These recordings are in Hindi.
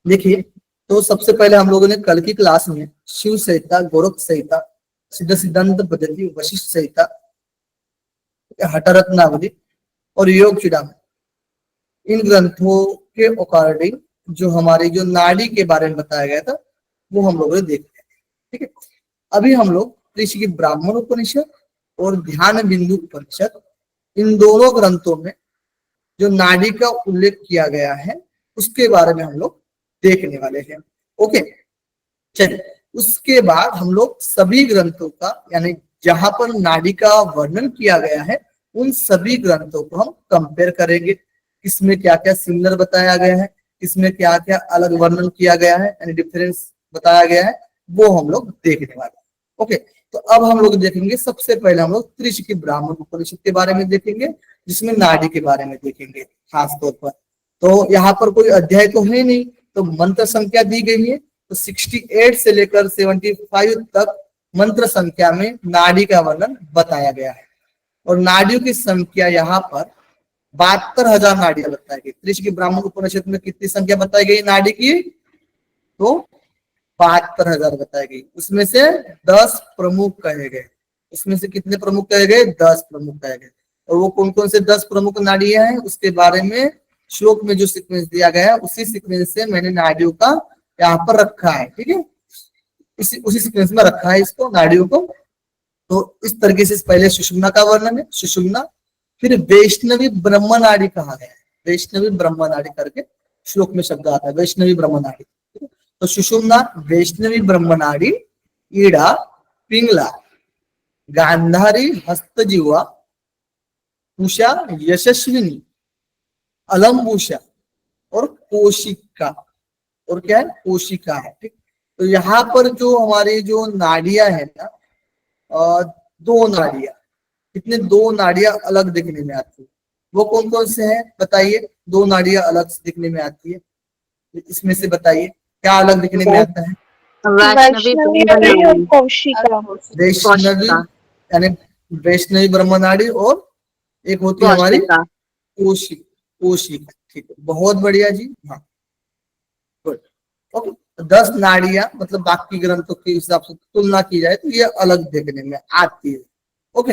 देखिए, तो सबसे पहले हम लोगों ने कल की क्लास में शिव संहिता, गोरख संहिता, सिद्ध सिद्धांत पद्धति, वशिष्ठ संहिता, हठरत्नावली और योग चूड़ामणि, इन ग्रंथों के अकॉर्डिंग जो हमारी जो नाड़ी के बारे में बताया गया था वो हम लोगों ने देख लिया। ठीक है, अभी हम लोग ऋषि की ब्राह्मण उपनिषद और ध्यान बिंदु उपनिषद, इन दोनों ग्रंथों में जो नाड़ी का उल्लेख किया गया है उसके बारे में हम लोग देखने वाले हैं। ओके, चलिए, उसके बाद हम लोग सभी ग्रंथों का, यानी जहां पर नाड़ी का वर्णन किया गया है उन सभी ग्रंथों को हम कंपेयर करेंगे, किसमें क्या क्या सिमिलर बताया गया है, किसमें क्या क्या अलग वर्णन किया गया है, यानी डिफरेंस बताया गया है, वो हम लोग देखने वाले हैं। ओके, तो अब हम लोग देखेंगे, सबसे पहले हम लोग त्रिशि ब्राह्मण उपनिषद के बारे में देखेंगे, जिसमें नाड़ी के बारे में देखेंगे खास तौर पर। तो यहाँ पर कोई अध्याय तो है नहीं, तो मंत्र संख्या दी गई है, तो 68 से लेकर 75 तक मंत्र संख्या में नाड़ी का वर्णन बताया गया है। और नाड़ियों की संख्या यहाँ पर 72,000 नाड़ियां बताई गई। त्रिशि ब्राह्मण उपनिषद में कितनी संख्या बताई गई नाड़ी की? तो 72,000 बताई गई। उसमें से 10 प्रमुख कहे गए। उसमें से कितने प्रमुख कहे गए? 10 प्रमुख कहे गए। और वो कौन कौन से 10 प्रमुख नाड़ियां हैं उसके बारे में श्लोक में जो सीक्वेंस दिया गया है उसी सीक्वेंस से मैंने नाड़ियों का यहाँ पर रखा है। ठीक है, उसी सीक्वेंस में रखा है इसको, नाड़ियों को। तो इस तरीके से पहले सुषुम्ना का वर्णन है, सुषुम्ना, फिर वैष्णवी ब्रह्म नाड़ी कहा गया है, वैष्णवी ब्रह्म नाड़ी करके श्लोक में शब्द आता है, वैष्णवी ब्रह्म नाड़ी। तो सुषुम्ना, वैष्णवी ब्रह्म नाड़ी, ईड़ा, पिंगला, गांधारी, हस्तजीवा, उषा, यशस्विनी, अलम्बुषा और कोशिका। और क्या है? कोशिका है। ठीक, तो यहाँ पर जो हमारी जो नाड़ियां है ना, दो नाड़ियां, कितने? दो नाड़ियां अलग दिखने में आती है। वो कौन कौन से हैं बताइए? दो नाड़ियां अलग दिखने में आती है, इसमें से बताइए क्या अलग दिखने में आता है? वैष्णवी और कोशिका। वैष्णवी यानी वैष्णवी ब्रह्म नाड़ी, और एक होती है हमारी कोशिका। ठीक है, बहुत बढ़िया जी। हाँ, गुड। ओके, 10 नाड़ियां मतलब बाकी ग्रंथों के हिसाब से तुलना की जाए तो ये अलग देखने में आती है। ओके,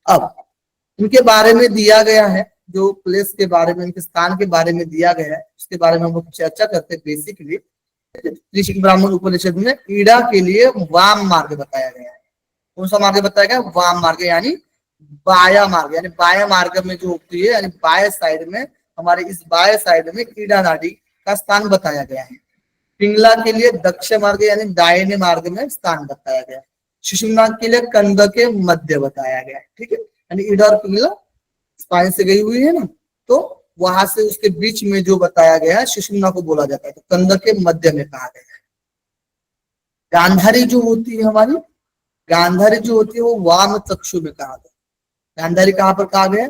अब इनके बारे में दिया गया है, जो प्लेस के बारे में, इनके स्थान के बारे में दिया गया है, उसके बारे में हम लोग चर्चा करते हैं। बेसिकली ऋषि ब्राह्मण उपनिषद में ईड़ा के लिए वाम मार्ग बताया गया है। कौन सा मार्ग बताया गया? वाम मार्ग, यानी बाया मार्ग। यानी बाया मार्ग में जो होती है, यानी बाएं साइड में, हमारे इस बाएं साइड में ईड़ा नाड़ी का स्थान बताया गया है। पिंगला के लिए दक्ष मार्ग यानी दाहिने मार्ग में स्थान बताया गया है। सुषुम्ना के लिए कंध के मध्य बताया गया है। ठीक है, यानी ईड़ा और पिंगला स्पाइन से गई हुई है ना, तो वहां से उसके बीच में जो बताया गया है सुषुम्ना को बोला जाता है, तो कंध के मध्य में कहा गया है। गांधारी जो होती है हमारी, गांधारी जो होती है वो वाम चक्षु में कहा गया। गांधारी कहाँ पर कहा गया?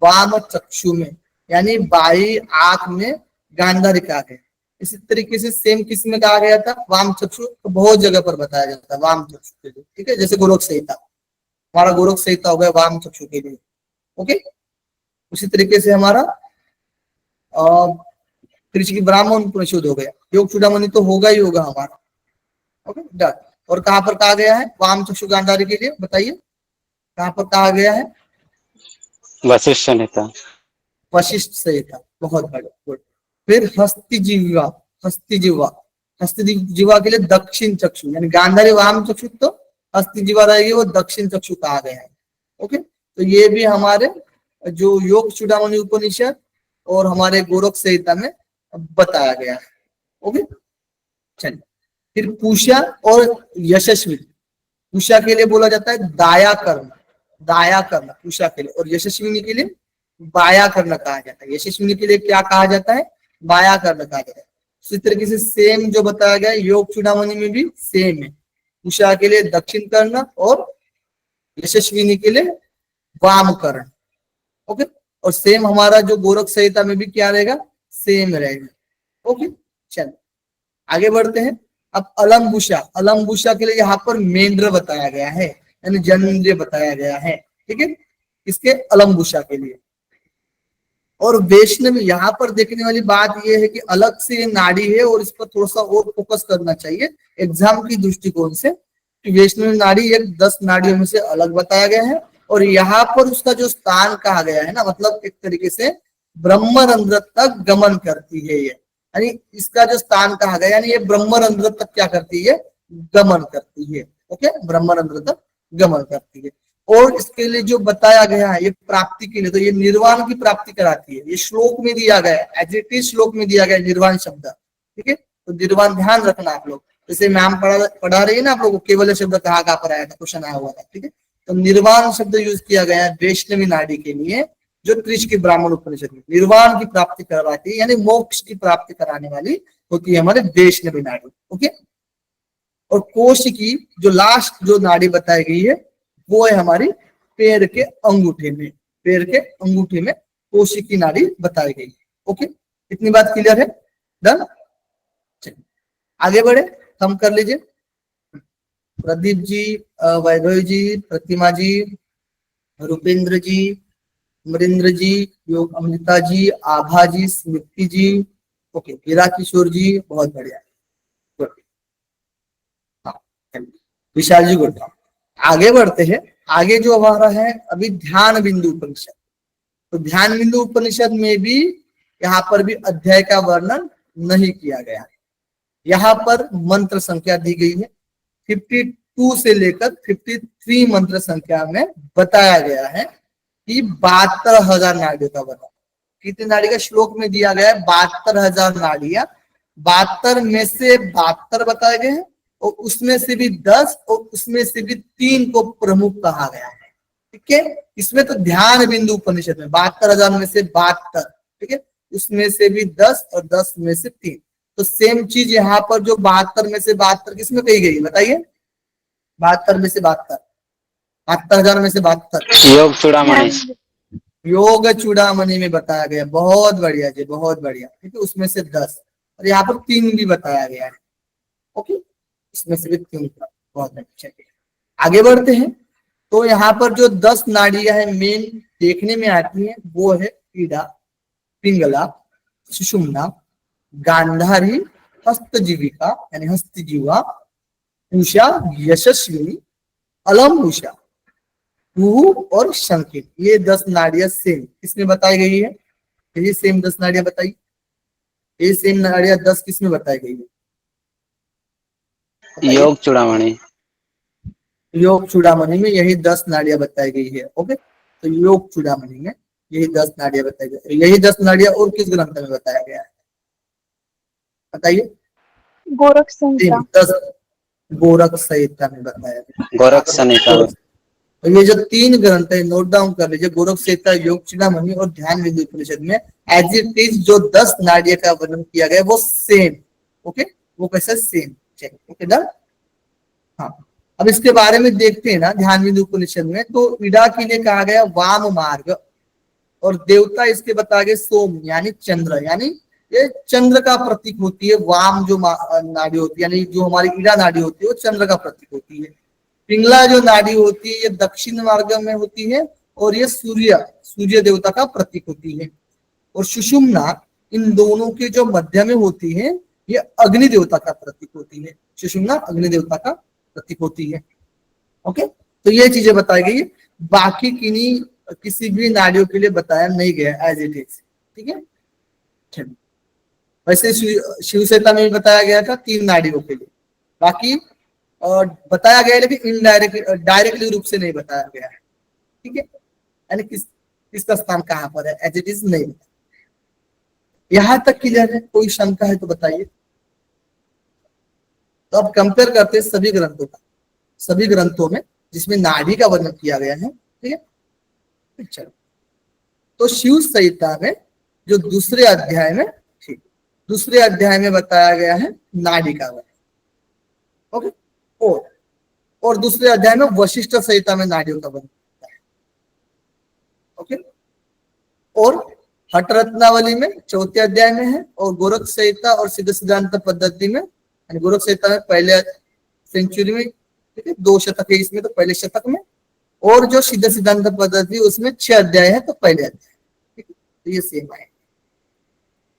वाम चक्षु में, यानी बाई आंख में गांधारी कहा गया। इसी तरीके से सेम किस में कहा गया था? वाम चक्षु, तो बहुत जगह पर बताया जाता है वाम चक्षु के लिए। ठीक है, जैसे गोरख संहिता, हमारा गोरख संहिता हो गया वाम चक्षु के लिए। ओके, उसी तरीके से हमारा त्रिशि ब्राह्मण उपनिषद हो गया, योग चूड़ामणि तो होगा ही होगा हमारा। Okay, done. और कहां पर कहा गया है वाम चक्षु गांधारी के लिए? बताइए कहां पर कहा गया है? वशिष्ठ संहिता। वशिष्ठ संहिता, बहुत बढ़िया, गुड। फिर हस्तिजीवा, हस्तिजीवा, हस्तिजीवा के लिए दक्षिण चक्षु, यानी गांधारी वाम चक्षु, तो हस्तिजीवा रहेगी वो दक्षिण चक्षु कहा गया है। ओके, तो ये भी हमारे जो योग चूड़ामणि उपनिषद और हमारे गोरख संहिता में बताया गया है। ओके, चलिए, फिर पूषा और यशस्वी, पूषा के लिए बोला जाता है दाया कर्म, दाया कर्म पूषा के लिए, और यशस्विनी के लिए बाया कर्ण कहा जाता है। यशस्विनी के लिए क्या कहा जाता है? बाया कर्ण कहा जाता है। इसी तरीके से सेम जो बताया गया योग चूड़ामणि में भी सेम है, उषा के लिए दक्षिण कर्ण और यशस्विनी के लिए वाम कर्ण। ओके, और सेम हमारा जो गोरख संहिता में भी क्या रहेगा? सेम रहेगा। ओके, चलो आगे बढ़ते हैं। अब अलम्बुषा, अलम्बुषा के लिए यहाँ पर मेंढ्र बताया गया है, यानी जन्मेंद्रिय बताया गया है। ठीक है, इसके अलम्बुषा के लिए और वैष्णवी यहाँ पर देखने वाली बात यह है कि अलग से ये नाड़ी है और इस पर थोड़ा सा और फोकस करना चाहिए एग्जाम की दृष्टिकोण से कि वैष्णवी नाड़ी एक 10 नाड़ियों में से अलग बताया गया है और यहाँ पर उसका जो स्थान कहा गया है ना, मतलब एक तरीके से ब्रह्मरंध्र तक गमन करती है ये, यानी इसका जो स्थान कहा गया यानी ये ब्रह्मरंध्र तक क्या करती है, गमन करती है। ओके, ब्रह्मरंध्र तक गमन करती है। और इसके लिए जो बताया गया है ये प्राप्ति के लिए, तो ये निर्वाण की प्राप्ति कराती है। ये श्लोक में दिया गया है, एज इट इज श्लोक में दिया गया है निर्वाण शब्द। ठीक है, तो निर्वाण ध्यान रखना आप लोग, जैसे मैम पढ़ा रही है ना आप लोग को, केवल शब्द कहाँ पर आया था, क्वेश्चन आया हुआ था। ठीक है, तो निर्वाण शब्द यूज किया गया है वैष्णवी नाड़ी के लिए, जो त्रिश की ब्राह्मण उपनिषद में निर्वाण की प्राप्ति करवाती है, यानी मोक्ष की प्राप्ति कराने वाली होती है हमारे वैष्णवी नाड़ी। ओके, और कोश की जो लास्ट जो नाड़ी बताई गई है वो है हमारी पैर के अंगूठे में, पैर के अंगूठे में कोशी की नाड़ी बताई गई है। ओके, इतनी बात क्लियर है? डन। चलिए आगे बढ़े, हम कर लीजिए। प्रदीप जी, वैभव जी, प्रतिमा जी, रूपेंद्र जी, अमरिंद्र जी, योग अमृता जी, आभा जी, स्मृति जी, ओके, हीरा किशोर जी, बहुत बढ़िया। हाँ, विशाल जी गुड। आगे बढ़ते हैं। आगे जो हमारा है अभी ध्यान बिंदु उपनिषद, तो ध्यान बिंदु उपनिषद में भी यहाँ पर भी अध्याय का वर्णन नहीं किया गया है। यहाँ पर मंत्र संख्या दी गई है 52 से लेकर 53 मंत्र संख्या में बताया गया है कि 72,000 नाड़ियों का वर्णन। कितनी नाड़ी का श्लोक में दिया गया है? 72,000 नाड़ियां। 72 में से 72 बताए गए हैं और उसमें से भी 10 और उसमें से भी 3 को प्रमुख कहा गया है। ठीक है, इसमें तो ध्यान बिंदु उपनिषद में 72,000 में से 72, ठीक है, उसमें से भी 10 और 10 में से 3। तो सेम चीज यहाँ पर जो 72 में से 72 किसमें कही गई बताइए? 72 में से 72, 72,000 में से 72 योग चूड़ामणि, योग चूड़ामणि में बताया गया। बहुत बढ़िया जी, बहुत बढ़िया। ठीक है, उसमें से 10 और यहाँ पर 3 भी बताया गया है। ओके, इसमें से भी 3, बहुत अच्छा। आगे बढ़ते हैं। तो यहाँ पर जो 10 नाड़ियां है मेन देखने में आती हैं वो है ईड़ा, पिंगला, सुषुम्ना, गांधारी, हस्तजीविका यानी हस्तजीवा, उषा, यशस्विनी, अलम उषा, और शंकिन। ये 10 नाड़ियां सेम किसमें बताई गई है? ये सेम 10 नाड़ियां बताई, ये सेम नाड़ियां 10 किसमें बताई गई है? योग चूड़ामणि, योग चूड़ामणि में यही 10 नाड़ियां बताई गई है। ओके, तो योग चूड़ामणि में यही 10 नाड़ियां बताई गई। यही 10 नाड़ियां और किस ग्रंथ में बताया गया है बताइए? गोरख संहिता। 10 गोरख संहिता में बताया गया। गोरख संहिता। तो ये जो 3 ग्रंथ है नोट डाउन कर लीजिए, गोरख संहिता, योग चूड़ामणि और ध्यान बिंदु उपनिषद में एज इट इज जो 10 नाड़ियां का वर्णन किया गया वो सेम। ओके, वो कैसे सेम। Okay done. हाँ, अब इसके बारे में देखते हैं ना ध्यान बिंदु उपनिषद में। तो ईड़ा के लिए कहा गया वाम मार्ग और देवता इसके बताया गया सोम यानी चंद्र, यानी ये चंद्र का प्रतीक होती है। वाम जो नाड़ी होती है यानी जो हमारी ईड़ा नाड़ी होती है वो चंद्र का प्रतीक होती है। पिंगला जो नाड़ी होती है ये दक्षिण मार्ग में होती है और ये सूर्य देवता का प्रतीक होती है। और सुषुम्ना इन दोनों के जो मध्य में होती है ये अग्नि देवता का प्रतीक होती है। सुषुम्ना अग्नि देवता का प्रतीक होती है। ओके, तो ये चीजें बताई गई। बाकी किसी भी नाड़ियों के लिए बताया नहीं गया एज इट इज। ठीक है, वैसे शिव संहिता में भी बताया गया था 3 नाड़ियों के लिए, बाकी बताया गया लेकिन डायरेक्टली रूप से नहीं बताया गया है। ठीक है, यानी किसका स्थान कहाँ पर है एज इट इज नहीं। यहां तक क्लियर है? कोई शंका है तो बताइए। तो अब कंपेयर करते हैं सभी ग्रंथों का, सभी ग्रंथों में जिसमें नाड़ी का वर्णन किया गया है। ठीक है, चलो। तो शिव संहिता में जो दूसरे अध्याय में, ठीक, दूसरे अध्याय में बताया गया है नाड़ी का वर्णन। ओके, और दूसरे अध्याय में वशिष्ठ संहिता में नाड़ियों का वर्णन। ओके, और हठ रत्नावली में 4थे अध्याय में है और गोरख संहिता और सिद्ध सिद्धांत पद्धति में, गोरख संहिता में पहले सेंचुरी में, ठीक है, 2 शतक है इसमें तो पहले शतक में, और जो सिद्ध सिद्धांत पद्धति उसमें 6 अध्याय है तो पहले अध्याय। ठीक है, तो ये सेम आएगा।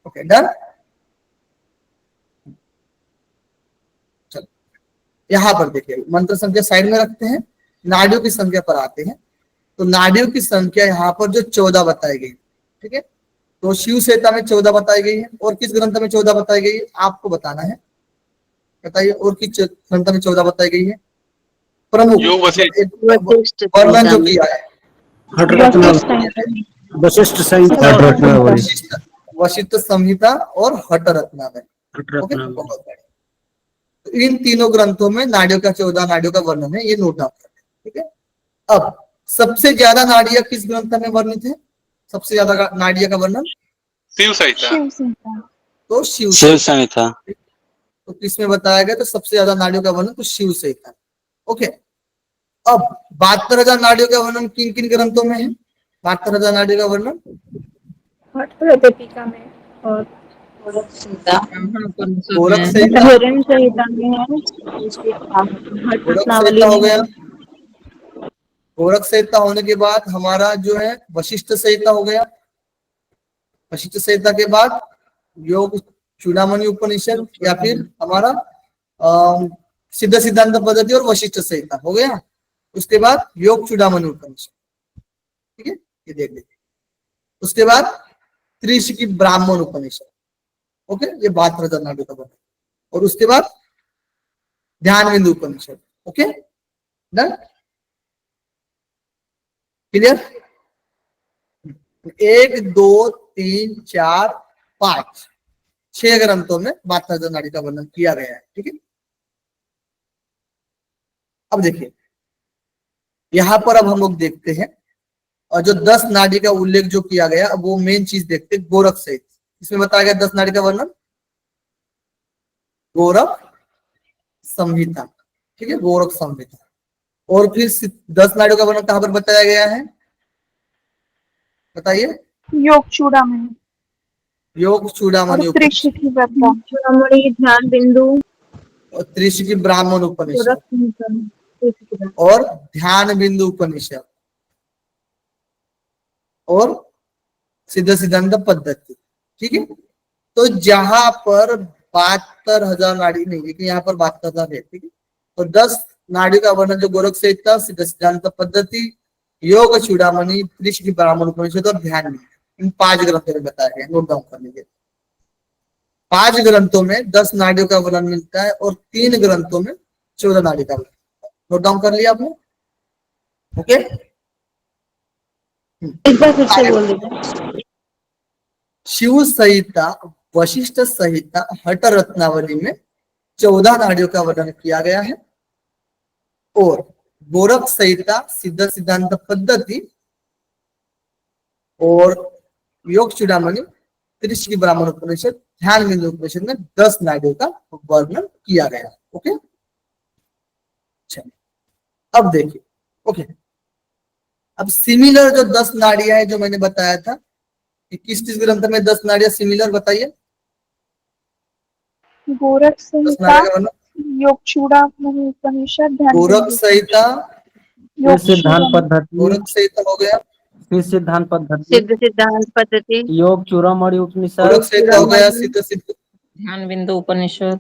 Okay done. चलो यहां पर देखिए मंत्र संख्या साइड में रखते हैं, नाड़ियों की संख्या पर आते हैं। तो नाड़ियों की संख्या यहाँ पर जो 14 बताई गई, ठीक है, तो शिव संहिता में 14 बताई गई है। और किस ग्रंथ में 14 बताई गई है आपको बताना है, बताइए। और किस ग्रंथ में 14 बताई गई है? प्रमुख योग वशिष्ठ। एक वर्णन जो किया है वशिष्ठ संहिता वशिष्ठ वशिष्ठ संहिता और हट रत्नावली। ओके बहुत बढ़िया। तो इन तीनों ग्रंथों में नाड़ियों का 14 नाड़ियों का वर्णन है, ये नोट डाउन करते हैं, ठीक है। अब सबसे ज्यादा नाड़ियां किस ग्रंथ में वर्णित है? सबसे ज्यादा नाड़ियां का वर्णन शिव संहिता। शिव संहिता। तो शिव शिव संहिता। संहिता। तो किसमें बताया गया? तो सबसे ज्यादा नाड़ियों का वर्णन तो शिव संहिता। ओके अब 72,000 नाड़ियों का वर्णन किन किन ग्रंथों में है? 72,000 नाड़ियों का वर्णन दीपिका में और गोरख संहिता, हिरण संहिता में है। हट गोरख रत्नावली संहिता हो में गया। है। गोरख संहिता होने के बाद हमारा जो है वशिष्ठ संहिता हो गया। वशिष्ठ संहिता के बाद योग चूड़ामणि उपनिषद या फिर हमारा सिद्ध सिद्धांत पद्धति और वशिष्ठ संहिता हो गया। उसके बाद योग चूड़ामणि उपनिषद, ठीक है, ये देख लीजिए। उसके बाद त्रिशिकी ब्राह्मण उपनिषद, ओके, ये 72,000 नाड़ियों का बना। और उसके बाद ध्यान बिंदु उपनिषद। Okay done, clear. 1 2 3 4 5 6 ग्रंथों में 72,000 नाड़ी का वर्णन किया गया है, ठीक है। अब देखिए यहां पर अब हम लोग देखते हैं और जो 10 नाड़ी का उल्लेख जो किया गया, अब वो मेन चीज देखते हैं गोरख सहित। इसमें बताया गया 10 नाड़ी का वर्णन गोरख संहिता, ठीक है, गोरख संहिता। और फिर 10 नाड़ियों का वर्णन कहां पर बताया गया है बताइए? योग चूड़ामणि योग और चूड़ामणि उपनिषद त्रिशिखी वृत्ता। चूड़ामणि ध्यान बिंदु और त्रिशिकी ब्राह्मण उपनिषद गोरख संहिता। और ध्यान बिंदु उपनिषद और सिद्ध सिद्धांत पद्धति, ठीक है। तो जहां पर 72,000 नाड़ी नहीं, लेकिन यहाँ पर 72,000 है, ठीक है। तो 10 नाड़ी का वर्णन जो गोरख संहिता, सिद्ध सिद्धांत पद्धति, योग चूड़ामणि, त्रिशिकी ब्राह्मण उपनिषद और ध्यान बिंदु, इन 5 ग्रंथों में बताया गया। नोट डाउन कर लीजिए। 5 ग्रंथों में 10 नाड़ियों का वर्णन मिलता है और 3 ग्रंथों में 14 नाड़ी का वर्णन। नोट डाउन कर लिया आपने? ओके एक बार फिर से बोल दीजिए। शिव संहिता, वशिष्ठ संहिता, हट रत्नावली में 14 नाड़ियों का वर्णन किया गया है। और गोरख संहिता, सिद्ध सिद्धांत पद्धति और योग चूड़ामणि, त्रिशिकी ब्राह्मण उपनिषद, ध्यान बिंदु उपनिषद में 10 नाड़ियों का वर्णन किया गया। ओके चलिए अब देखिए। ओके अब सिमिलर जो 10 नाड़ियां है जो मैंने बताया था कि किस किस ग्रंथ में 10 नाड़ियां सिमिलर, बताइए। गोरख 10 संहिता, नाड़ियों का वर्णन योग चूड़ामणि उपनिषद, ध्यान गोरख बिंदु संहिता, योग सिद्धांत चूड़ामणि पद्धति, गोरख संहिता हो गया, फिर सिद्धांत पद्धति, सिद्ध सिद्धांत पद्धति, योग चूड़ामणि उपनिषद, गोरख संहिता हो गया, सिद्ध सिद्ध ध्यान बिंदु उपनिषद,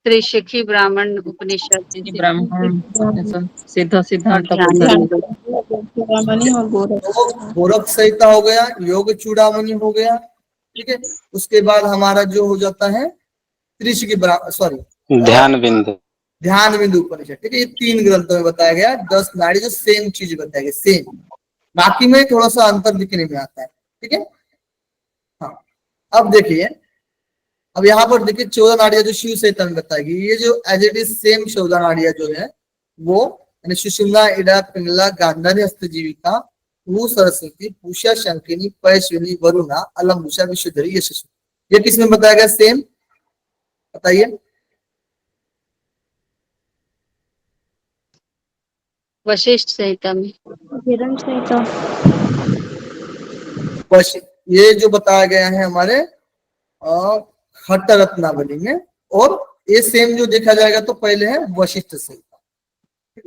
त्रिशिखी ब्राह्मण उपनिषद, ब्राह्मण उपनिषद, सिद्ध सिद्धांत ध्यान पद्धति। चूड़ामणि और गोरख। तो गोरख संहिता हो गया, योग चूड़ामणि हो गया, ठीक है। उसके बाद हमारा जो हो जाता है त्रिशिकी सॉरी ध्यान बिंदु। ध्यान बिंदु उपनिषद, ठीक है। ये 3 ग्रंथों में बताया गया 10 नाड़ी जो सेम चीज बताया गया, सेम, बाकी में थोड़ा सा अंतर दिखने में आता है, ठीक है। हाँ अब देखिए, अब यहाँ पर देखिए 14 नाड़ियां जो शिव संहिता में बताएगी, ये जो एज इट इज सेम 14 नाड़ियां जो है वो यानी सुषुम्ना, इड़ा, पिंगला, गांधारी, हस्तजीविका, भू सरस्वती, पूषा, शंकिनी, पैश्विनी, वरुणा, अलंबुषा, विशुद्धरी, यशस्वी, ये किस में बताया गया? सेम, बताइए। वशिष्ठ संहिता में। हिरण संहिता। ये जो बताया गया है हमारे हट्ट रत्नावली में। और ये सेम जो देखा जाएगा तो पहले है वशिष्ठ संहिता,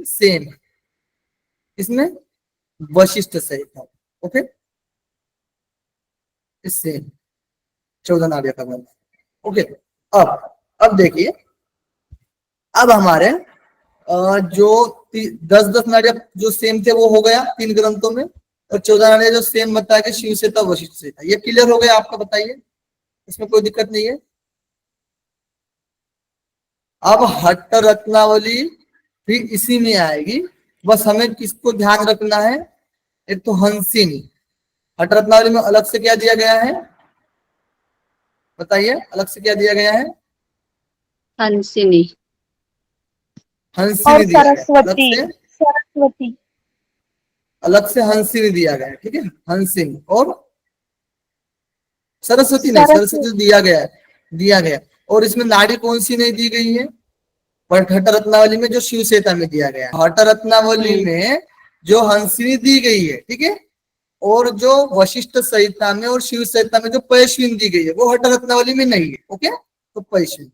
सेम इसमें वशिष्ठ संहिता। ओके इससे 14 नाड़ियां का बना। ओके, अब देखिए, अब हमारे जो 10-10 नाड़ियां जो सेम थे वो हो गया 3 ग्रंथों में, और 14 नाड़ियां जो सेम बताया कि शिव से था वशिष्ठ से था। ये क्लियर हो गया आपका? बताइए, इसमें कोई दिक्कत नहीं है। अब हट्ट रत्नावली भी इसी में आएगी, बस हमें किसको ध्यान रखना है? एक तो हंसिनी। हट्ट रत्नावली में अलग से क्या दिया गया है? बताइए, अलग से क्या दिया गया है? हंसिनी। और हंसिनी दिया गया है, सरस्वती। सरस्वती। अलग से हंसिनी दिया गया है, ठीक है। हंसिनी और सरस्वती नहीं, सरस्वती सरस्वती। दिया गया। और इसमें नाड़ी कौन सी नहीं दी गई है? बट हट्ट रत्नावली में जो शिव सेता में दिया गया है, हट्ट रत्नावली में जो हंसिनी दी गई है, ठीक है, और जो वशिष्ठ संहिता में और शिव संहिता में जो पयश्विनी दी गई है वो हट्ट रत्नावली में नहीं है। ओके, तो पयश्विनी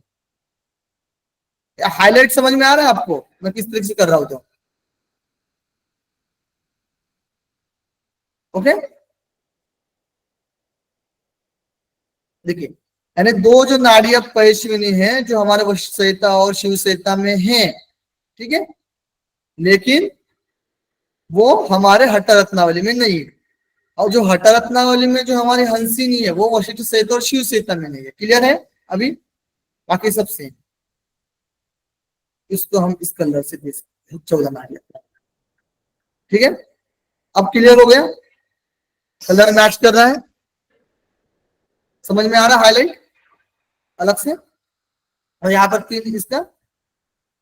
हाईलाइट समझ में आ रहा है आपको मैं किस तरीके से कर रहा हूं? तो ओके, देखिए, यानी दो जो नाड़ियां पयश्विनी है जो हमारे वशिष्ठ संहिता और शिव संहिता में है, ठीक है, लेकिन वो हमारे हट्ट रत्नावली में नहीं है। और जो हट्ट रत्नावली में जो हमारी हंसिनी है वो वशिष्ठ संहिता और शिव संहिता में नहीं है। क्लियर है अभी? बाकी सब सेम। इसको हम इस कलर से दे सकते हैं 14 नाड़ियां, ठीक है। अब क्लियर हो गया? कलर मैच कर रहा है? समझ में आ रहा है? हाईलाइट अलग से, और यहाँ पर 3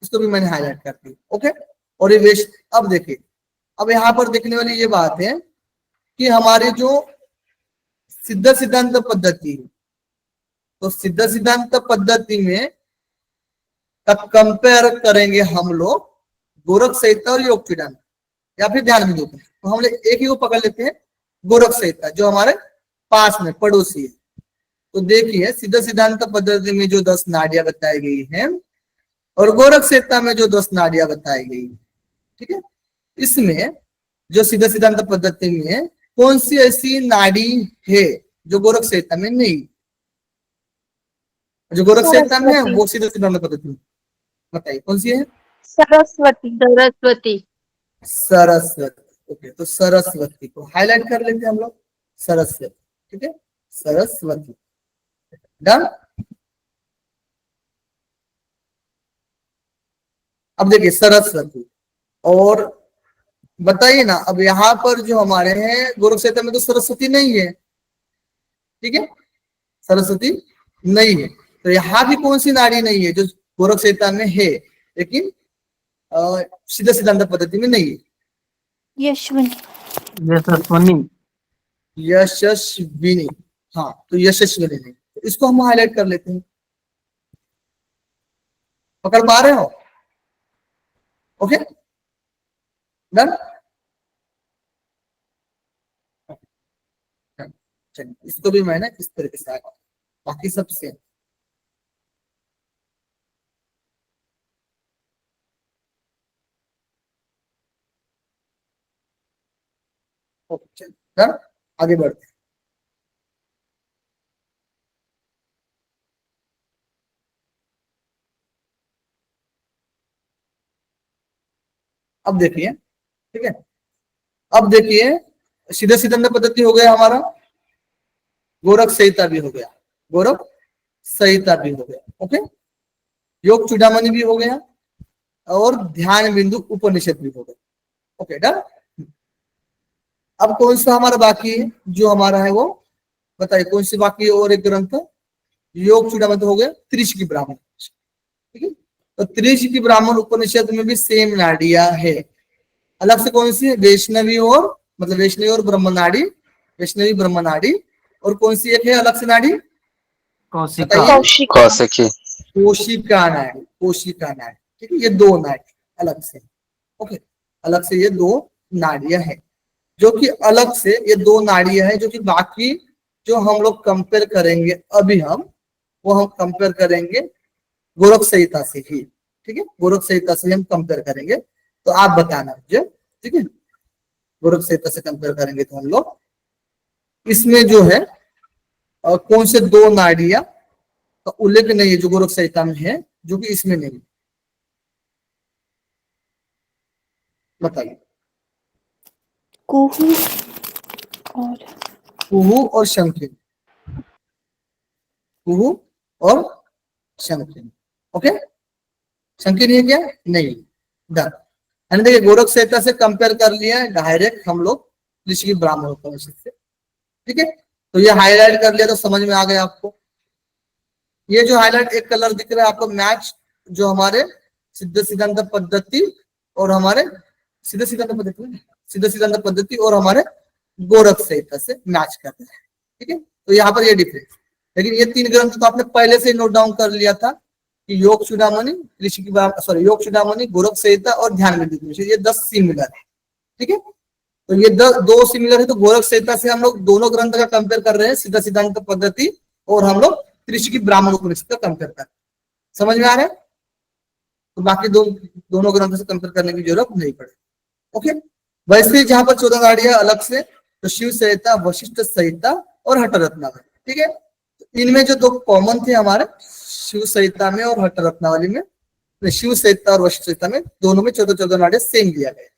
इसको भी मैंने हाईलाइट कर दी। ओके, और ये वेस्ट। अब देखिए, अब यहाँ पर देखने वाली ये बात है कि हमारे जो सिद्ध सिद्धांत पद्धति है, तो सिद्ध सिद्धांत पद्धति में कंपेयर करेंगे हम लोग गोरख संहिता और योग चूड़ामणि, या फिर ध्यान बिंदु। तो हम लोग एक ही को पकड़ लेते हैं, गोरख संहिता, जो हमारे पास में पड़ोसी है। तो देखिए, सिद्ध सिद्धांत पद्धति में जो 10 नाड़ियां बताई गई हैं और गोरख संहिता में जो 10 नाड़ियां बताई गई, ठीक है, इसमें जो सिद्ध सिद्धांत पद्धति में कौन सी ऐसी नाड़ी है जो गोरख संहिता में नहीं? जो गोरख संहिता में है वो सिद्ध सिद्धांत पद्धति में, बताइए कौन सी है? सरस्वती। सरस्वती। सरस्वती। ओके, तो सरस्वती को हाईलाइट कर लेते हैं हम लोग, सरस्वती, ठीक है, सरस्वती। डन। अब देखिए सरस्वती, और बताइए ना, अब यहाँ पर जो हमारे हैं गोरख संहिता में तो सरस्वती नहीं है, ठीक है, सरस्वती नहीं है। तो यहाँ भी कौन सी नाड़ी नहीं है जो गोरख संहिता में है लेकिन सिद्ध सिद्धांत पद्धति में नहीं है? यशवंत। यशस्विनी। यशस्विनी। हाँ, तो यशस्विनी नहीं, तो इसको हम हाईलाइट कर लेते हैं। पकड़ पा रहे हो? Okay, done. चलिए, इसको भी मैंने इस तरीके से आया, बाकी सब सेम। ओके, चलिए, डन। आगे बढ़ते हैं। अब देखिए, ठीक है, अब देखिए, सीधे सिद्धांत पद्धति हो गया हमारा, गोरख संहिता भी हो गया, गोरख संहिता भी हो गया, ओके, योग चूड़ामणि भी हो गया, और ध्यान बिंदु उपनिषद भी हो गया। Okay, done. अब कौन सा हमारा बाकी है? जो हमारा है वो बताइए कौन सी बाकी है? और एक ग्रंथ योग चूड़ामणि हो गया, त्रिशकी ब्राह्मण, ठीक है। तो त्रिशकी ब्राह्मण उपनिषद में भी सेम नाड़ियां है, अलग से कौन सी है? वैष्णवी और मतलब वैष्णवी और ब्रह्म नाड़ी, वैष्णवी ब्रह्म नाड़ी, और कौन सी एक है अलग से नाड़ी? कौशिका। कौशिका। कौशिकी। कोशिका नाड़ी, कोशिका नाड़ी, ठीक है, ये 2 नाड़ी अलग से। ओके, अलग से ये 2 नाड़ियां हैं, जो कि अलग से ये 2 नाड़ियां हैं, जो कि बाकी जो हम लोग कंपेयर करेंगे अभी वो हम कंपेयर करेंगे गोरख संहिता से ही, ठीक है, गोरख संहिता से हम कंपेयर करेंगे। तो आप बताना मुझे, ठीक है, गोरख संहिता से कंपेयर करेंगे तो हम लोग इसमें जो है और कौन से दो नाड़ियां का उल्लेख नहीं है जो गोरख संहिता में है, जो कि इसमें नहीं? बताइए। कुहू और कुहू और शंखिनी। कुहू और शंखिनी। ओके, शंखिनी है क्या? नहीं। डन। यानी देखिए गोरख संहिता से कंपेयर कर लिया है डायरेक्ट हम लोग ऋषि ब्राह्मण उपनिषद से। ठीक है, तो ये हाईलाइट कर लिया तो समझ में आ गया आपको। ये जो हाईलाइट एक कलर दिख रहा है आपको, मैच जो हमारे सिद्ध सिद्धांत पद्धति और हमारे सिद्ध सिद्धांत पद्धति और हमारे गोरख संहिता से मैच कर रहे हैं। ठीक है, तो यहाँ पर ये डिफरेंस। लेकिन ये तीन ग्रंथ तो आपने पहले से नोट डाउन कर लिया था कि योग चूड़ामणि, ऋषि की योग चूड़ामणि, गोरख संहिता और ध्यान विद्युत उपनिषद, ये 10 सिमिलर है। ठीक है, तो ये दो सिमिलर है, तो गोरख संहिता से हम लोग दोनों ग्रंथ का कंपेयर कर रहे हैं, सिद्ध सिद्धांत पद्धति और हम लोग ऋषि की ब्राह्मण उपनिषद का कंपेयर कर रहे हैं। समझ में आ रहा है? तो बाकी दोनों ग्रंथों से कंपेयर करने की जरूरत नहीं पड़ेगी। ओके, वैसे जहां पर 14 नाड़ियां अलग से, तो शिव संहिता, वशिष्ठ संहिता और हठ रत्नावली। ठीक है, इनमें जो दो कॉमन थे हमारे शिव संहिता में और हठ रत्नावली में, शिव संहिता और वशिष्ठ संहिता में दोनों में 14 नाड़ियां सेम दिया गया।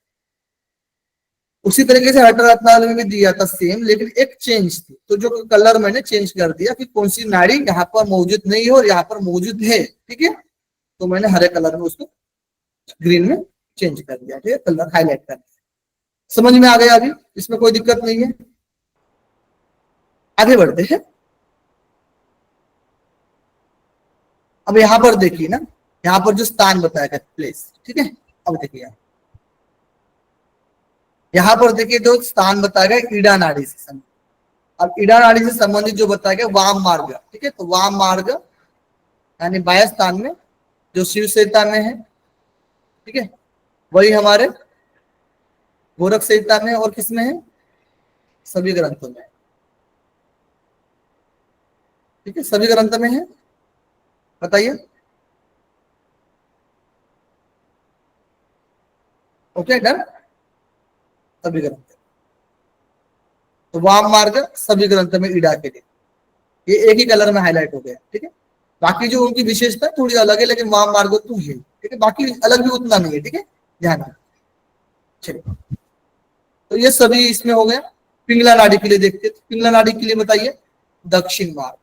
उसी तरीके से हठ रत्नावली में भी दिया था सेम, लेकिन एक चेंज थी, तो जो कलर मैंने चेंज कर दिया कि कौन सी नाड़ी यहाँ पर मौजूद नहीं है और यहाँ पर मौजूद है। ठीक है, तो मैंने हरे कलर में उसको ग्रीन में चेंज कर दिया। ठीक है, कलर हाईलाइट कर दिया। समझ में आ गया? अभी इसमें कोई दिक्कत नहीं है। आगे बढ़ते हैं। अब यहां पर देखिए ना, यहां पर जो स्थान बताया गया प्लेस। ठीक है, अब देखिए यहां पर देखिए जो स्थान बताया गया ईडा नाड़ी से संबंधित। अब ईडा नाड़ी से संबंधित जो बताया गया वाम मार्ग। ठीक है, तो वाम मार्ग यानी बाया स्थान में जो शिव संहिता में है, ठीक है, वही हमारे गोरख संहिता में और किसमें है? सभी ग्रंथों में। ठीक है, सभी ग्रंथ में है। बताइए। Okay, done. सभी ग्रंथ, तो वाम मार्ग सभी ग्रंथ में ईडा के लिए, ये एक ही कलर में हाईलाइट हो गया। ठीक है, बाकी जो उनकी विशेषता थोड़ी अलग है, लेकिन वाम मार्ग तो है। ठीक है, बाकी अलग भी उतना नहीं है। ठीक है, ध्यान रखना। चलिए, तो ये सभी इसमें हो गया। पिंगला नाड़ी के लिए देखते हैं। पिंगला नाड़ी के लिए बताइए। दक्षिण मार्ग।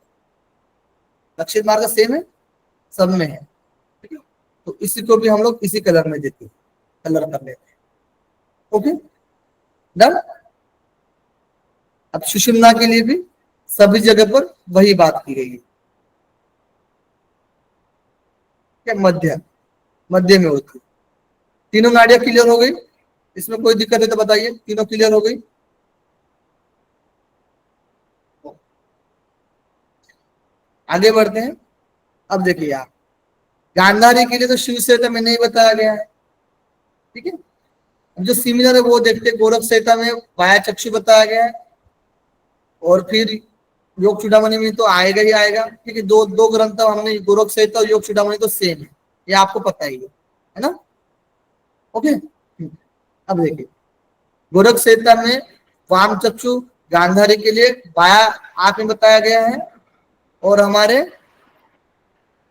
दक्षिण मार्ग सेम है, सब में है। ठीक है, तो इसी को भी हम लोग इसी कलर में देते हैं, कलर कर लेते हैं। Okay, done. अब सुषुम्ना के लिए भी सभी जगह पर वही बात की गई है। मध्य मध्य में होती है। तीनों नाड़ियां क्लियर हो गई? इसमें कोई दिक्कत है तो बताइए। तीनों क्लियर हो गई? आगे बढ़ते हैं। अब देखिए आप, गांधारी के लिए तो शिव संहिता में नहीं बताया गया है। ठीक है, जो सिमिलर है वो देखते हैं। गोरख संहिता में वाया चक्षु बताया गया है, और फिर योग चूड़ामणि में तो आएगा ही आएगा। ठीक है, दो ग्रंथ हमने, गोरख संहिता और योग चूड़ामणि तो सेम है, ये आपको पता ही है ना? ओके, अब देखिए गोरख संहिता में वाम चक्षु गांधारी के लिए बाया आंख में बताया गया है, और हमारे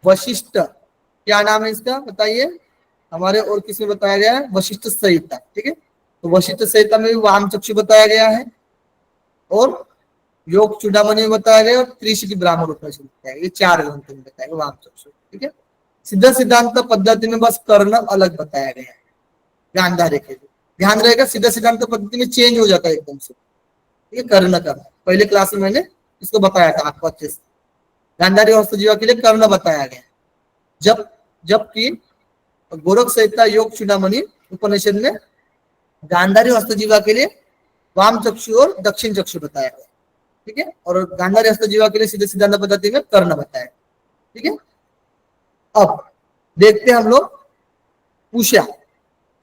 वशिष्ठ, क्या नाम है इसका बताइए? हमारे और किसमें बताया गया है? वशिष्ठ संहिता। ठीक है, तो वशिष्ठ संहिता में भी वाम चक्षु बताया गया है, और योग चूड़ामणि में बताया गया, और त्रिशिकी ब्राह्मण उपनिषद बताया गया। ये 4 ग्रंथों में बताया गया वाम चक्षु। ठीक है, सिद्ध सिद्धांत पद्धति में बस कर्ण अलग बताया गया है गांधारी के लिए। ध्यान रहेगा, सिद्ध सिद्धांत पद्धति में चेंज हो जाता है एकदम से। ठीक है, कर्ण का पहले क्लास में मैंने इसको बताया था आपको अच्छे से। गांधारी और हस्तजीवा के लिए कर्ण बताया गया, जबकि गोरख संहिता, योग चूड़ामणि उपनिषद में गांधारी और हस्तजीवा के लिए वाम चक्षु और दक्षिण चक्षु बताया गया। ठीक है, और गांधारी हस्तजीवा के लिए सिद्ध सिद्धांत पद्धति में कर्ण बताया। ठीक है, अब देखते हैं हम लोग पूषा।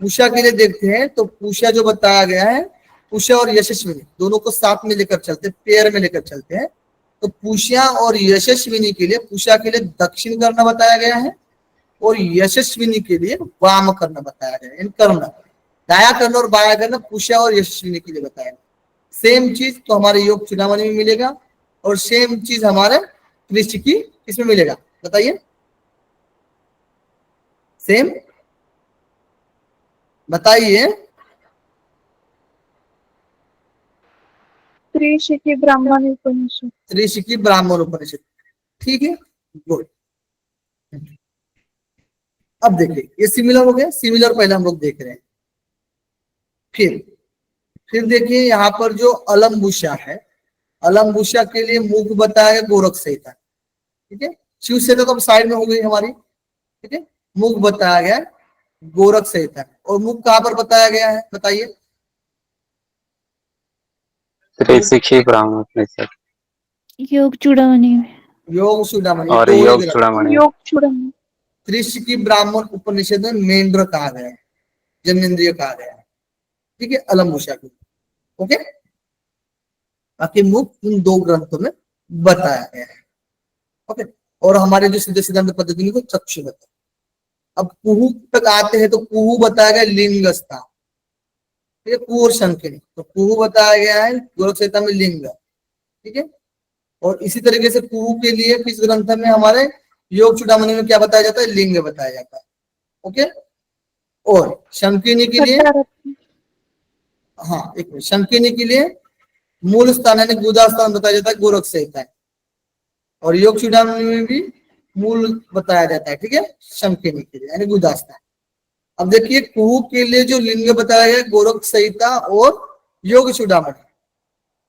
पूषा के लिए देखते हैं, तो पूषा जो बताया गया है, पूषा और यशस्विनी दोनों को साथ में लेकर चलते, पेयर में लेकर चलते हैं। तो पूषा और यशस्विनी के लिए, पूषा के लिए दक्षिण कर्ण बताया गया है, और यशस्विनी के लिए वाम कर्ण बताया गया है। इन कर्ण, दाया कर्ण और बाया कर्ण पूषा और यशस्विनी के लिए बताया गया। सेम चीज तो हमारे योग चूड़ामणि में मिलेगा, और सेम चीज हमारे त्रिशिकी इसमें मिलेगा, बताइए सेम, बताइए। त्रिशिकी ब्राह्मण उपनिषद। त्रिशिकी ब्राह्मण उपनिषद, ठीक है, गुड। अब देखिए ये सिमिलर हो गया, सिमिलर पहले हम लोग देख रहे हैं। फिर देखिए यहाँ पर जो अलम्बुषा है, अलम्बुषा के लिए मुख बताया गया गोरख संहिता, ठीक है। शिव संहिता तो अब साइड में हो गई हमारी, ठीक है। मुख बताया गया गोरख संहिता, और मुख कहाँ पर बताया गया है बताइए। त्रिशिकी ब्राह्मण उपनिषद योग चूड़ामणि में। योग चूड़ामणि, और दो ही योग गलत। चूड़ामणि। योग चूड़ामणि। त्रिशिकी ब्राह्मण उपनिषद में मेंढ्र कहा गया है, जन्नेन्द्रिय कहा गया है, ठीक है, अलम्बुषा को, ओके। बाकी मुख इन दो ग्रंथों में बताया गया है, ओके। और हमारे जो सिद्ध सिद्धांत पद्धति को चक्षु बताया। अब कुहू तक आते हैं तो कुहू बताया गया लिंग स्थान, ठीक है, कुहू और शंकिनी, तो कुहू बताया गया है गोरख संहिता में लिंग, ठीक है। और इसी तरीके से कुहू के लिए किस ग्रंथ में हमारे योग चूड़ामणि में क्या बताया जाता है, लिंग बताया जाता है, ओके। और शंकिनी के लिए, हाँ एक मिनट, शंकिनी के लिए मूल स्थान यानी गुदा स्थान बताया जाता है गोरख संहिता है, और योग चूड़ामणि में भी मूल बताया जाता है, ठीक है, शंकिनी के लिए यानी गुदा स्थान। अब देखिए कुहू के लिए जो लिंग बताया गया गोरख संहिता और योग चूड़ामणि,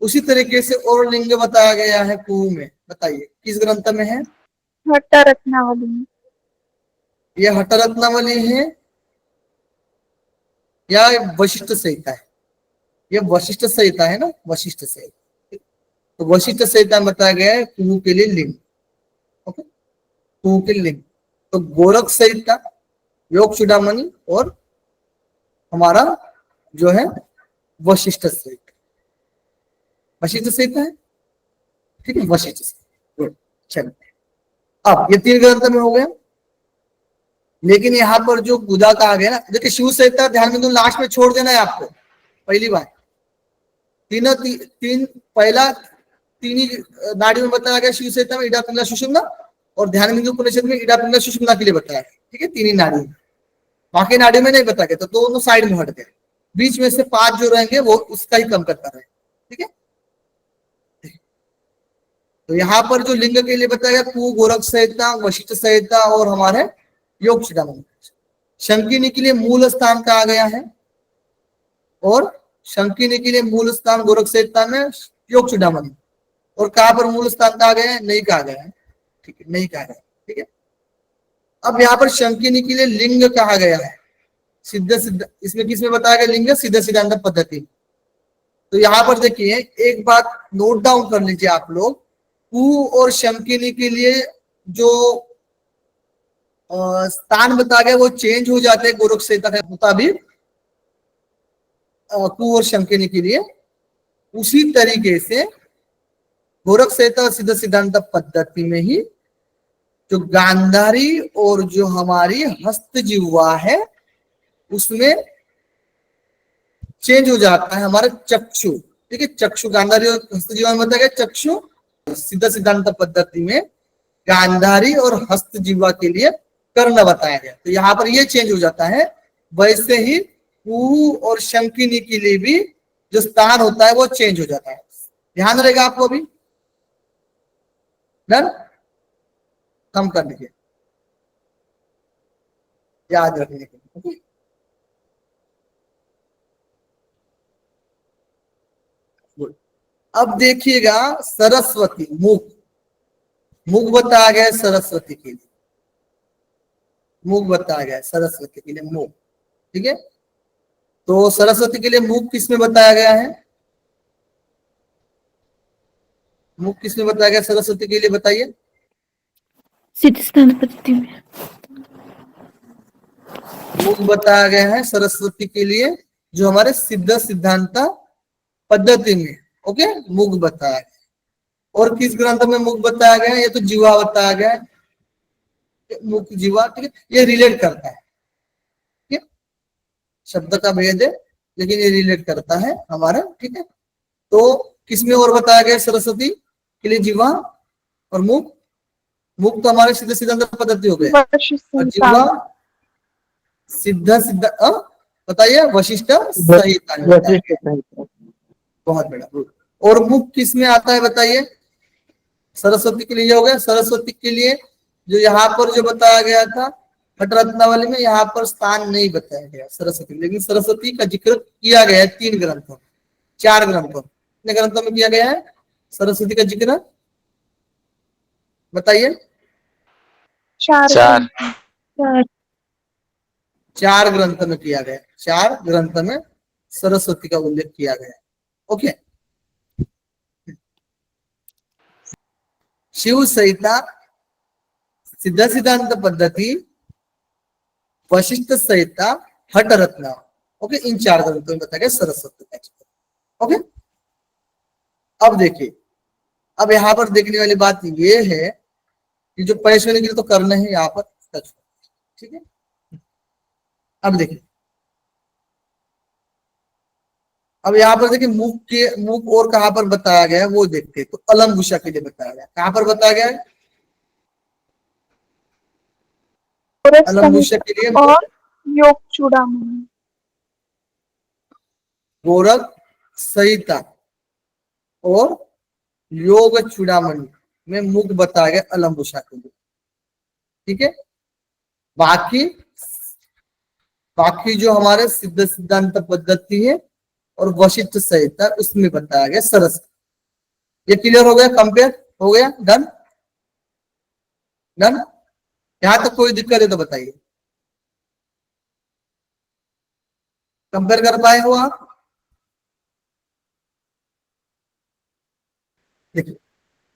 उसी तरीके से और लिंग बताया गया है कुहू में, बताइए किस ग्रंथ में है। हट्ट रत्नावली में। यह हट्ट रत्नावली है या वशिष्ठ संहिता है, यह वशिष्ठ संहिता है ना, वशिष्ठ संहिता। तो वशिष्ठ संहिता में बताया गया है कुहू के लिए लिंग, ओके, कुहू के लिंग। तो गोरख संहिता, योग चूड़ामणि और हमारा जो है वशिष्ठ संहिता, वशिष्ठ संहिता है, ठीक है, वशिष्ठ संहिता, गुड। चलिए अब ये तीन ग्रंथ में हो गया, लेकिन यहाँ पर जो गुदा कहा गया ना, देखिए शिव संहिता ध्यान में दो, लास्ट में छोड़ देना है आपको, पहली बार तीन पहला तीन ही नाड़ी में बताया गया शिव संहिता में, इडा पिंगला सुषुम्ना, और ध्यान बिंदु उपनिषद में इडा पिंगला सुषुम्ना के लिए बताया है, ठीक है, तीन ही नाड़ी में, बाकी नाड़ी में नहीं बताया गया, तो दोनों साइड में हट गए, बीच में से 5 जो रहेंगे वो उसका ही कम करता रहे, ठीक है। तो यहाँ पर जो लिंग के लिए बताया गया कुहू, गोरख संहिता, वशिष्ठ संहिता और हमारे योग चूड़ामणि। शंकिनी के लिए मूल स्थान कहा गया है, और शंकिनी के लिए मूल स्थान गोरख संहिता में योग चूड़ामणि, और कहां पर मूल स्थान कहा गया है, नहीं कहा गया है, ठीक है, नहीं कहा गया, ठीक है। अब यहाँ पर शंकिनी के लिए लिंग कहा गया है, सिद्ध इसमें किसमें बताया गया लिंग, सिद्ध सिद्धांत पद्धति। तो यहाँ पर देखिए एक बात नोट डाउन कर लीजिए आप लोग, कुहू और शंकिनी के लिए जो स्थान बताया गया वो चेंज हो जाते हैं गोरख संहिता के मुताबिक, कुहू और शंकिनी के लिए। उसी तरीके से गोरख संहिता और सिद्ध सिद्धांत पद्धति में ही जो गांधारी और जो हमारी हस्त जिह्वा है उसमें चेंज हो जाता है हमारा चक्षु, ठीक है, चक्षु गांधारी और हस्त जिह्वा में बताया गया चक्षु। सिद्ध सिद्धांत पद्धति में गांधारी और हस्त जिह्वा के लिए कर्ण बताया गया, तो यहाँ पर ये चेंज हो जाता है। वैसे ही कुहू और शंकिनी के लिए भी जो स्थान होता है वो चेंज हो जाता है, ध्यान रहेगा आपको, अभी डन, कम कर लीजिए, याद रखने के लिए। गुड। अब देखिएगा सरस्वती, मुख, मुख बताया गया है सरस्वती के लिए, मुख बताया गया है सरस्वती के लिए मुख, ठीक है। तो सरस्वती के लिए मुख किसमें बताया गया है, मुख किसमें बताया गया सरस्वती के लिए, बताइए। सिद्ध सिद्धांत पद्धति में। मुख बताया गया है सरस्वती के लिए जो हमारे सिद्ध सिद्धांत पद्धति में, ओके, मुख बताया गया। और किस ग्रंथ में मुख बताया गया है, ये तो जीवा बताया गया है, मुख जीवा, ठीक है, ये रिलेट करता है, ठीक है, शब्द का भेद है लेकिन ये रिलेट करता है हमारा, ठीक है। तो किसमें और बताया गया सरस्वती के लिए जिह्वा और मुख। मुख तो हमारे सीधे सिद्धांत पद्धति हो गए, वशिष्ठ और जिह्वा सिद्ध सिद्ध बताइए वशिष्ठ संहिता में बताया गया है। बहुत बड़ा गुड। और मुख किस में आता है बताइए? सरस्वती के लिए हो गया। सरस्वती के लिए जो यहाँ पर जो बताया गया था हट रत्नावली में, यहाँ पर स्थान नहीं बताया गया सरस्वती, लेकिन सरस्वती का जिक्र किया गया है 3 ग्रंथों 4 ग्रंथों। कितने ग्रंथों में किया गया है सरस्वती का जिक्र बताइए? 4 4 4 ग्रंथ में किया गया, 4 ग्रंथ में सरस्वती का उल्लेख किया गया। ओके। शिव संहिता, सिद्ध सिद्धांत पद्धति, वशिष्ठ संहिता, हट रत्न। ओके, इन 4 ग्रंथों में बताया गया सरस्वती का जिक्र। ओके। अब देखिए, अब यहाँ पर देखने वाली बात ये है कि जो पैसे के लिए तो करना है यहाँ पर, ठीक है। अब देखिए, अब यहाँ पर देखिए मुख और कहाँ पर बताया गया है वो देखते हैं। तो अलम गुशा के लिए बताया गया, कहाँ पर बताया गया है? अलम गुशा के लिए और योग चूड़ामणि। गोरख संहिता और योग चूड़ामणि में मुख बताया गया अलम गुशा के लिए, ठीक है। बाकी जो हमारे सिद्ध सिद्धांत पद्धति है और वशिष्ठ संहिता उसमें बताया गया सरस्वती। ये क्लियर हो गया? कंपेयर हो गया? Done done. यहां तक कोई दिक्कत है तो बताइए, कंपेयर कर पाए हो आप? देखिए,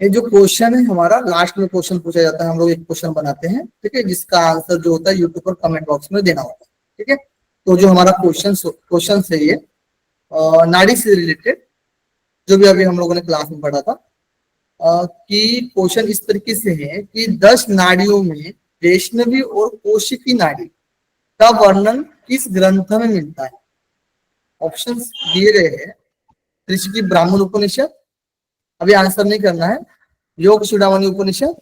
ये जो क्वेश्चन है हमारा, लास्ट में क्वेश्चन पूछा जाता है, हम लोग एक क्वेश्चन बनाते हैं, ठीक है, जिसका आंसर जो होता है यूट्यूब पर कमेंट बॉक्स में देना होता है, ठीक है। तो जो हमारा क्वेश्चन है ये नाड़ी से रिलेटेड, जो भी अभी हम लोगों ने क्लास में पढ़ा था, कि क्वेश्चन इस तरीके से है कि 10 नाड़ियों में वैष्णवी और कौशिकी नाड़ी का वर्णन किस ग्रंथ में मिलता है? ऑप्शंस दिए गए हैं, ऋषि ब्राह्मण उपनिषद, अभी आंसर नहीं करना है, योग चूड़ामणि उपनिषद,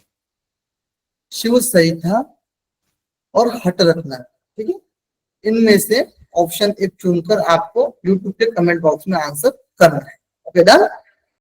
शिव संहिता और हट रत्न, ठीक है। इनमें से ऑप्शन 1 चुनकर आपको यूट्यूब के कमेंट बॉक्स में आंसर करना है। Okay done.